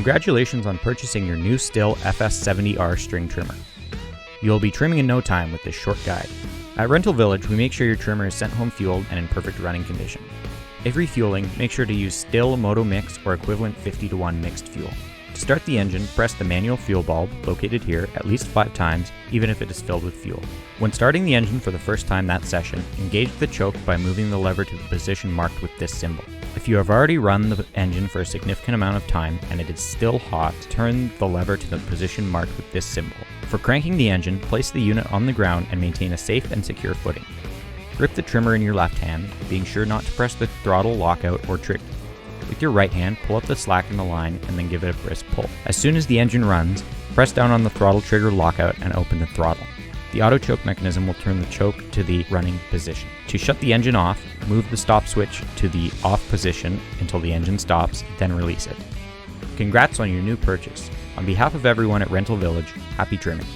Congratulations on purchasing your new Stihl FS70R string trimmer. You'll be trimming in no time with this short guide. At Rental Village, we make sure your trimmer is sent home fueled and in perfect running condition. If refueling, make sure to use Stihl Moto Mix or equivalent 50:1 mixed fuel. To start the engine, press the manual fuel bulb, located here, at least 5 times, even if it is filled with fuel. When starting the engine for the first time that session, engage the choke by moving the lever to the position marked with this symbol. If you have already run the engine for a significant amount of time and it is still hot, turn the lever to the position marked with this symbol. For cranking the engine, place the unit on the ground and maintain a safe and secure footing. Grip the trimmer in your left hand, being sure not to press the throttle lockout or trigger. With your right hand, pull up the slack in the line and then give it a brisk pull. As soon as the engine runs, press down on the throttle trigger lockout and open the throttle. The auto choke mechanism will turn the choke to the running position. To shut the engine off, move the stop switch to the off position until the engine stops, then release it. Congrats on your new purchase. On behalf of everyone at Rental Village, happy trimming.